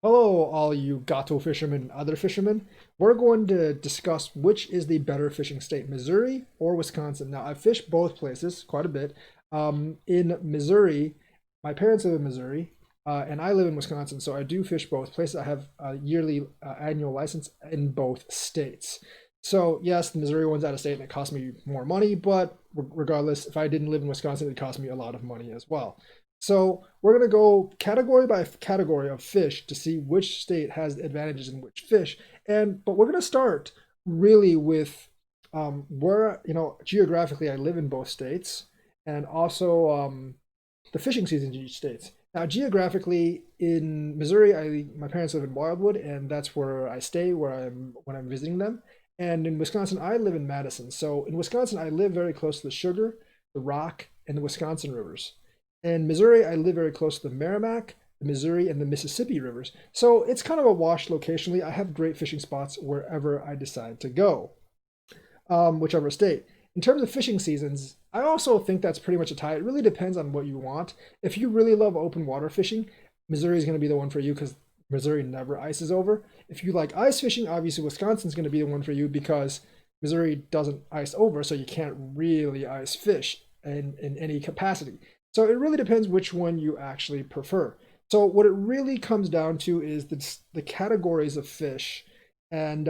Hello, all you gato fishermen and other fishermen. We're going to discuss which is the better fishing state, Missouri or Wisconsin. Now, I've fished both places quite a bit. In Missouri, my parents live in Missouri, and I live in Wisconsin, so I do fish both places. I have a yearly annual license in both states. So, yes, the Missouri one's out of state and it costs me more money, but regardless, if I didn't live in Wisconsin, it'd cost me a lot of money as well. So we're going to go category by category of fish to see which state has advantages in which fish. But we're going to start really with where, geographically I live in both states and also the fishing seasons in each state. Now, geographically in Missouri, my parents live in Wildwood, and that's where I stay when I'm visiting them. And in Wisconsin, I live in Madison. So in Wisconsin, I live very close to the Sugar, the Rock, and the Wisconsin rivers. In Missouri, I live very close to the Merrimack, the Missouri, and the Mississippi rivers. So it's kind of a wash locationally. I have great fishing spots wherever I decide to go, whichever state. In terms of fishing seasons, I also think that's pretty much a tie. It really depends on what you want. If you really love open water fishing, Missouri is going to be the one for you because Missouri never ices over. If you like ice fishing, obviously Wisconsin's going to be the one for you because Missouri doesn't ice over, so you can't really ice fish in any capacity. So it really depends which one you actually prefer. So what it really comes down to is the categories of fish and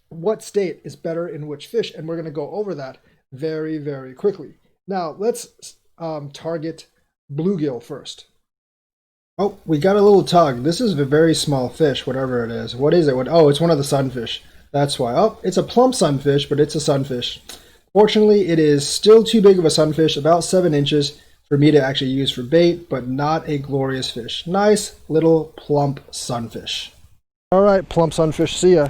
what state is better in which fish. And we're going to go over that very, very quickly. Now let's target bluegill first. Oh, we got a little tug. This is a very small fish, whatever it is. What is it? Oh, it's one of the sunfish. That's why. Oh, it's a plump sunfish, but it's a sunfish. Fortunately, it is still too big of a sunfish, about 7 inches, for me to actually use for bait, but not a glorious fish. Nice little plump sunfish. All right, plump sunfish, see ya.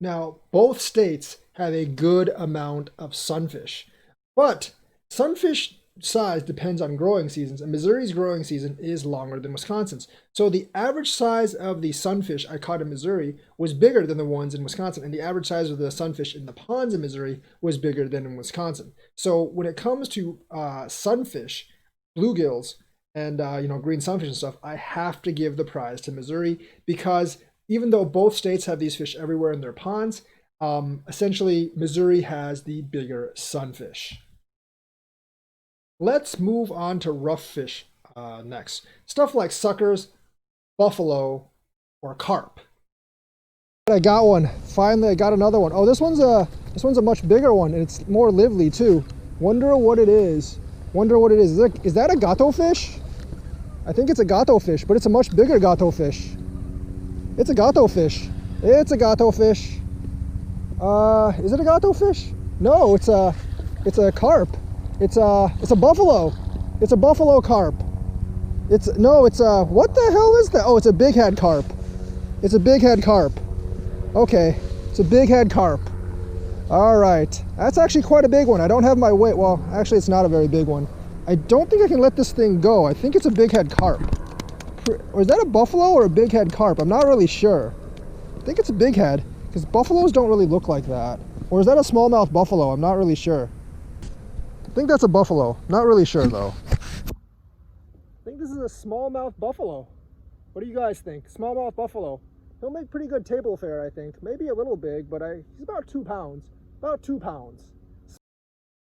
Now, both states have a good amount of sunfish, but sunfish size depends on growing seasons, and Missouri's growing season is longer than Wisconsin's. So the average size of the sunfish I caught in Missouri was bigger than the ones in Wisconsin, and the average size of the sunfish in the ponds in Missouri was bigger than in Wisconsin. So when it comes to sunfish, bluegills, and green sunfish and stuff, I have to give the prize to Missouri because even though both states have these fish everywhere in their ponds, essentially Missouri has the bigger sunfish. Let's move on to rough fish next. Stuff like suckers, buffalo, or carp. I got one. Finally, I got another one. Oh, this one's a much bigger one, and it's more lively too. Wonder what it is. Wonder what it is. Is that a gato fish? I think it's a gato fish, but it's a much bigger gato fish. It's a gato fish. It's a gato fish. Is it a gato fish? No, it's a carp. It's a buffalo. It's a buffalo carp. It's a what the hell is that? Oh, it's a big head carp. It's a big head carp. Okay, it's a big head carp. All right, that's actually quite a big one. I don't have my weight. Well, actually, it's not a very big one. I don't think I can let this thing go. I think it's a big head carp. Or is that a buffalo or a big head carp? I'm not really sure. I think it's a big head because buffaloes don't really look like that. Or is that a smallmouth buffalo? I'm not really sure. I think that's a buffalo. Not really sure though. I think this is a smallmouth buffalo. What do you guys think? Smallmouth buffalo. He'll make pretty good table fare, I think. Maybe a little big, but he's about 2 pounds. About 2 pounds.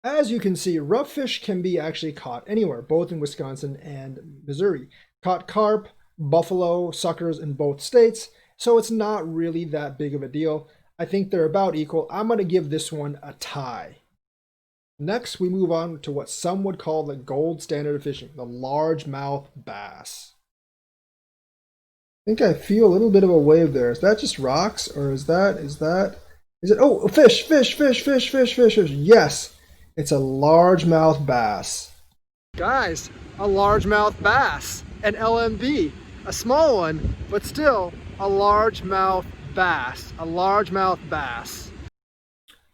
As you can see, rough fish can be actually caught anywhere, both in Wisconsin and Missouri. Caught carp, buffalo, suckers in both states, so it's not really that big of a deal. I think they're about equal. I'm going to give this one a tie. Next, we move on to what some would call the gold standard of fishing, the largemouth bass. I think I feel a little bit of a wave there. Is that just rocks, or is it, oh, fish, fish, fish, fish, fish, fish, fish. Yes, it's a largemouth bass. Guys, a largemouth bass, an LMB, a small one, but still a largemouth bass, a largemouth bass.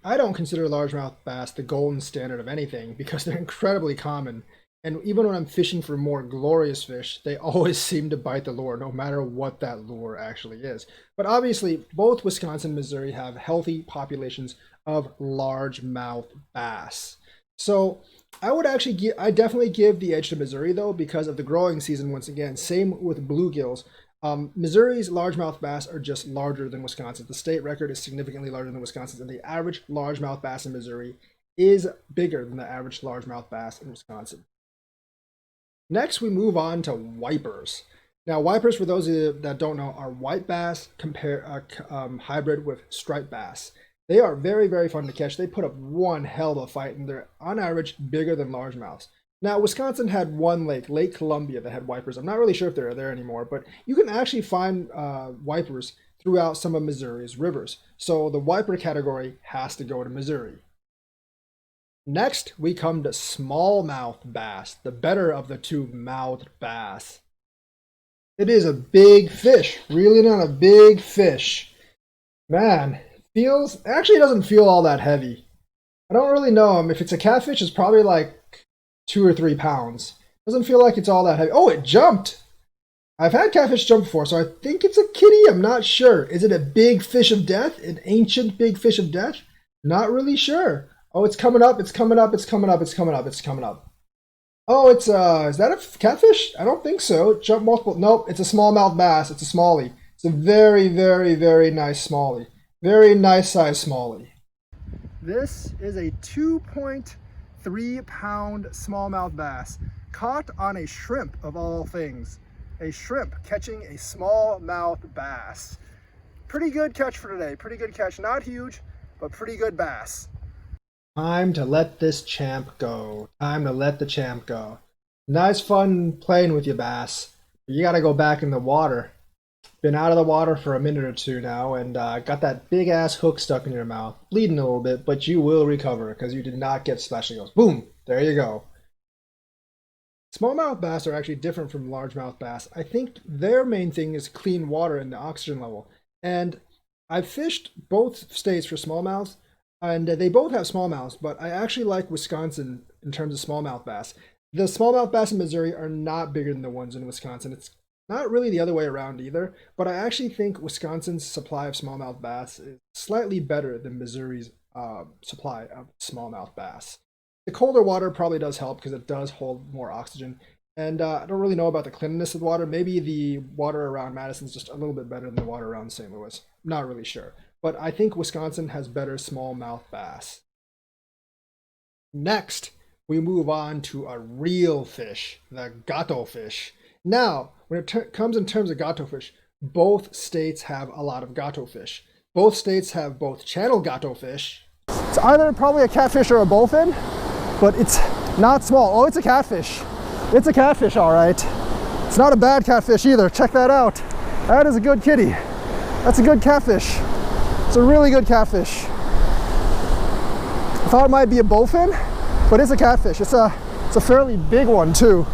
I don't consider largemouth bass the golden standard of anything because they're incredibly common. And even when I'm fishing for more glorious fish, they always seem to bite the lure, no matter what that lure actually is. But obviously, both Wisconsin and Missouri have healthy populations of largemouth bass. So I definitely give the edge to Missouri though because of the growing season. Once again, same with bluegills. Missouri's largemouth bass are just larger than Wisconsin. The state record is significantly larger than Wisconsin's, and the average largemouth bass in Missouri is bigger than the average largemouth bass in Wisconsin. Next, we move on to wipers. Now, wipers, for those of you that don't know, are white bass hybrid with striped bass. They are very, very fun to catch. They put up one hell of a fight, and they're on average bigger than largemouths. Now, Wisconsin had one lake, Lake Columbia, that had wipers. I'm not really sure if they're there anymore, but you can actually find wipers throughout some of Missouri's rivers. So the wiper category has to go to Missouri. Next, we come to smallmouth bass, the better of the two mouthed bass. It is a big fish, reeling on a big fish. Man, actually doesn't feel all that heavy. I don't really know. If it's a catfish, it's probably like 2 or 3 pounds. Doesn't feel like it's all that heavy. Oh, it jumped. I've had catfish jump before, so I think it's a kitty. I'm not sure. Is it a big fish of death? An ancient big fish of death? Not really sure. Oh, it's coming up. It's coming up. It's coming up. It's coming up. It's coming up. Oh, it's is that a catfish? I don't think so. Jump multiple. Nope, it's a smallmouth bass. It's a smallie. It's a very, very, very nice smallie. Very nice size smallie. This is a 2.3 pound smallmouth bass caught on a shrimp of all things. A shrimp catching a smallmouth bass. Pretty good catch for today. Pretty good catch. Not huge, but pretty good bass. Time to let this champ go. Time to let the champ go. Nice fun playing with you, bass. You gotta go back in the water. Been out of the water for a minute or two now, and got that big ass hook stuck in your mouth. Bleeding a little bit, but you will recover because you did not get splashed. Goes boom. There you go. Smallmouth bass are actually different from largemouth bass. I think their main thing is clean water and the oxygen level. And I've fished both states for smallmouths, and they both have smallmouths, but I actually like Wisconsin in terms of smallmouth bass. The smallmouth bass in Missouri are not bigger than the ones in Wisconsin. It's not really the other way around either, but I actually think Wisconsin's supply of smallmouth bass is slightly better than Missouri's supply of smallmouth bass. The colder water probably does help because it does hold more oxygen. And I don't really know about the cleanliness of the water. Maybe the water around Madison's just a little bit better than the water around St. Louis. Not really sure. But I think Wisconsin has better smallmouth bass. Next, we move on to a real fish, the gato fish. Now, when it comes in terms of gato fish, both states have a lot of gato fish. Both states have both channel gato fish. It's either probably a catfish or a bullfin, but it's not small. Oh, it's a catfish. It's a catfish, all right. It's not a bad catfish either. Check that out. That is a good kitty. That's a good catfish. It's a really good catfish. I thought it might be a bullfin, but it's a catfish. It's a fairly big one too.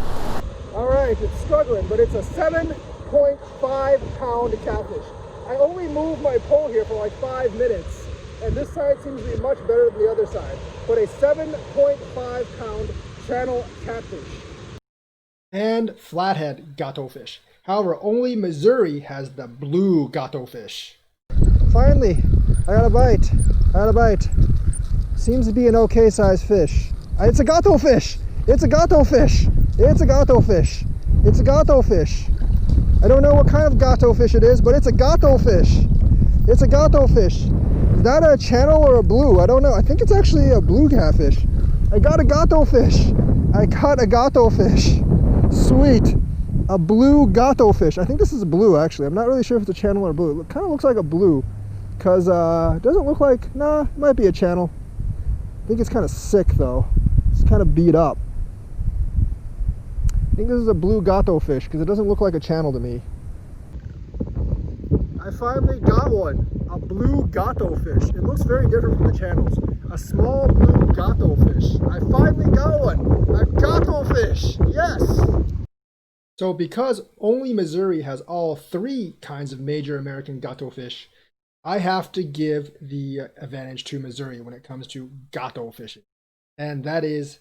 All right, it's struggling, but it's a 7.5 pound catfish. I only moved my pole here for like 5 minutes, and this side seems to be much better than the other side. But a 7.5 pound channel catfish. And flathead gato fish. However, only Missouri has the blue gato fish. Finally, I got a bite. I got a bite. Seems to be an okay sized fish. It's a gato fish. It's a gato fish. It's a gato fish. It's a gato fish. I don't know what kind of gato fish it is, but it's a gato fish. It's a gato fish. Is that a channel or a blue? I don't know. I think it's actually a blue catfish. I got a gato fish. I caught a gato fish. Sweet. A blue gato fish. I think this is a blue actually. I'm not really sure if it's a channel or blue. It kind of looks like a blue. Because it doesn't look like, nah, it might be a channel. I think it's kind of sick though. It's kind of beat up. I think this is a blue gato fish because it doesn't look like a channel to me. I finally got one. A blue gato fish. It looks very different from the channels. A small blue gato fish. I finally got one. A gato fish. Yes! So because only Missouri has all 3 kinds of major American gato fish, I have to give the advantage to Missouri when it comes to gato fishing. And that is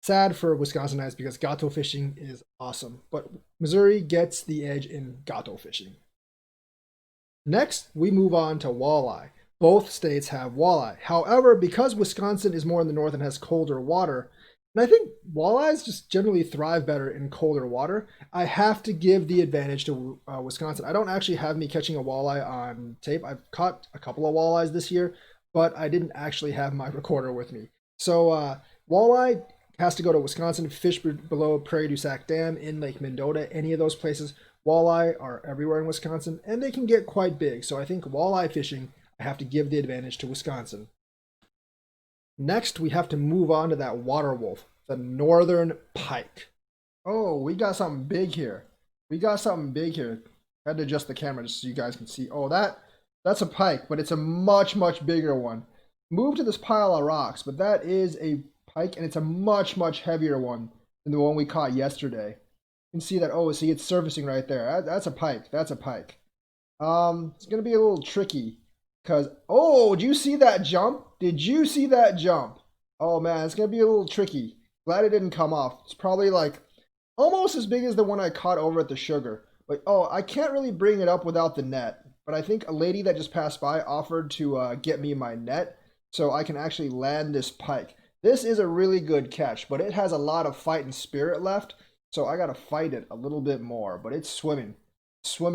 sad for Wisconsinites because gato fishing is awesome. But Missouri gets the edge in gato fishing. Next, we move on to walleye. Both states have walleye. However, because Wisconsin is more in the north and has colder water, And I think walleyes just generally thrive better in colder water. I have to give the advantage to Wisconsin. I don't actually have me catching a walleye on tape. I've caught a couple of walleyes this year, but I didn't actually have my recorder with me. So walleye has to go to Wisconsin. Fish below Prairie du Sac Dam, in Lake Mendota, any of those places. Walleye are everywhere in Wisconsin, and they can get quite big. So I think walleye fishing, I have to give the advantage to Wisconsin. Next, we have to move on to that water wolf, the northern pike. Oh, we got something big here. We got something big here. I had to adjust the camera just so you guys can see. Oh, that's a pike, but it's a much, much bigger one. Move to this pile of rocks, but that is a pike, and it's a much, much heavier one than the one we caught yesterday. You can see that. Oh, see, it's surfacing right there. That's a pike. That's a pike. It's gonna be a little tricky. Because, oh, did you see that jump? Did you see that jump? Oh man, it's going to be a little tricky. Glad it didn't come off. It's probably like almost as big as the one I caught over at the Sugar. But, oh, I can't really bring it up without the net. But I think a lady that just passed by offered to get me my net so I can actually land this pike. This is a really good catch, but it has a lot of fighting spirit left. So I got to fight it a little bit more. But it's swimming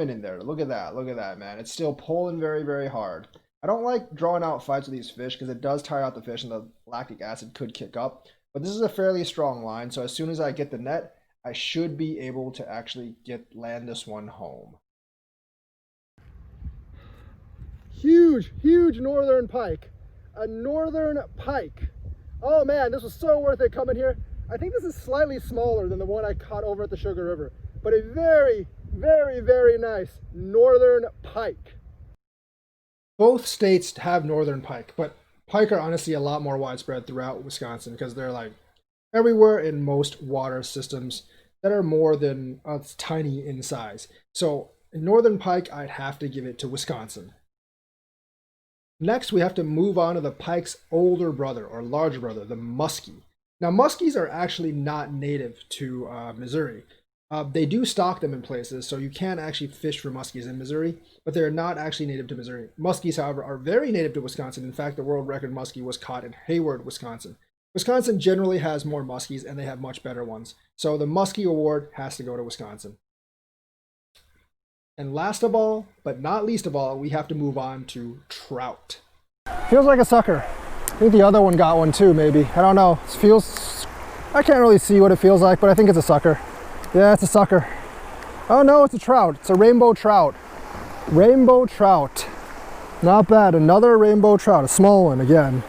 in there. Look at that, man. It's still pulling very, very hard. I don't like drawing out fights with these fish because it does tire out the fish and the lactic acid could kick up, but this is a fairly strong line, so as soon as I get the net, I should be able to actually land this one home. Huge northern pike. A northern pike. Oh man, this was so worth it coming here. I think this is slightly smaller than the one I caught over at the Sugar River, but a very, very, very nice northern pike. Both states have northern pike, but pike are honestly a lot more widespread throughout Wisconsin because they're like everywhere in most water systems that are more than tiny in size. So northern pike, I'd have to give it to Wisconsin. Next, we have to move on to the pike's older brother or larger brother, the muskie. Now, muskies are actually not native to Missouri. They do stock them in places, so you can actually fish for muskies in Missouri, but they're not actually native to Missouri. Muskies, however, are very native to Wisconsin. In fact, the world record muskie was caught in Hayward, Wisconsin. Wisconsin generally has more muskies, and they have much better ones. So the muskie award has to go to Wisconsin. And last of all, but not least of all, we have to move on to trout. Feels like a sucker. I think the other one got one too, maybe. I don't know. I can't really see what it feels like, but I think it's a sucker. Yeah, it's a sucker. Oh no, it's a trout. It's a rainbow trout. Rainbow trout. Not bad. Another rainbow trout. A small one again.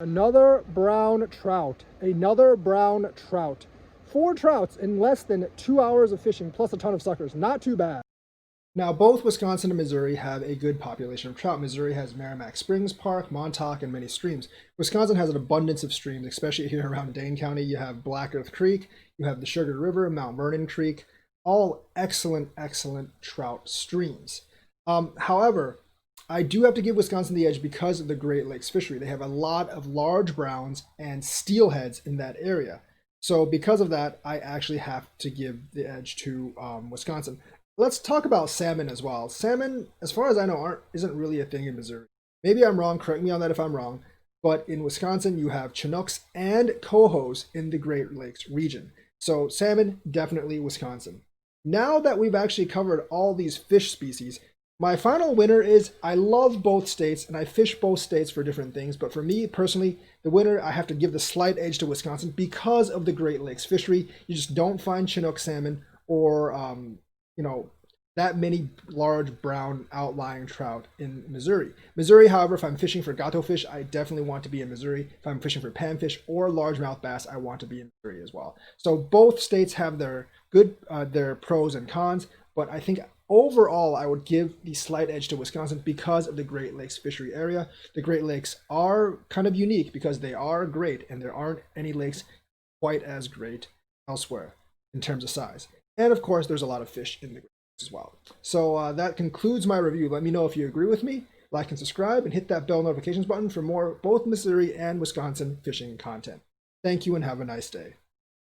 Another brown trout. Another brown trout. 4 trouts in less than 2 hours of fishing, plus a ton of suckers. Not too bad. Now, both Wisconsin and Missouri have a good population of trout. Missouri has Merrimack Springs Park, Montauk, and many streams. Wisconsin has an abundance of streams, especially here around Dane County. You have Black Earth Creek, you have the Sugar River, Mount Vernon Creek, all excellent, excellent trout streams. However, I do have to give Wisconsin the edge because of the Great Lakes fishery. They have a lot of large browns and steelheads in that area. So because of that, I actually have to give the edge to Wisconsin. Let's talk about salmon as well. Salmon, as far as I know, isn't really a thing in Missouri. Maybe I'm wrong, correct me on that if I'm wrong, but in Wisconsin you have Chinooks and cohos in the Great Lakes region. So salmon, definitely Wisconsin. Now that we've actually covered all these fish species, my final winner is I love both states and I fish both states for different things, but for me personally, the winner, I have to give the slight edge to Wisconsin because of the Great Lakes fishery. You just don't find Chinook salmon or that many large brown outlying trout in Missouri. Missouri, however, if I'm fishing for gato fish, I definitely want to be in Missouri. If I'm fishing for panfish or largemouth bass, I want to be in Missouri as well. So both states have their their pros and cons, but I think overall I would give the slight edge to Wisconsin because of the Great Lakes fishery area. The Great Lakes are kind of unique because they are great and there aren't any lakes quite as great elsewhere in terms of size. And of course, there's a lot of fish in the Great Lakes as well. So that concludes my review. Let me know if you agree with me. Like and subscribe and hit that bell notifications button for more both Missouri and Wisconsin fishing content. Thank you and have a nice day.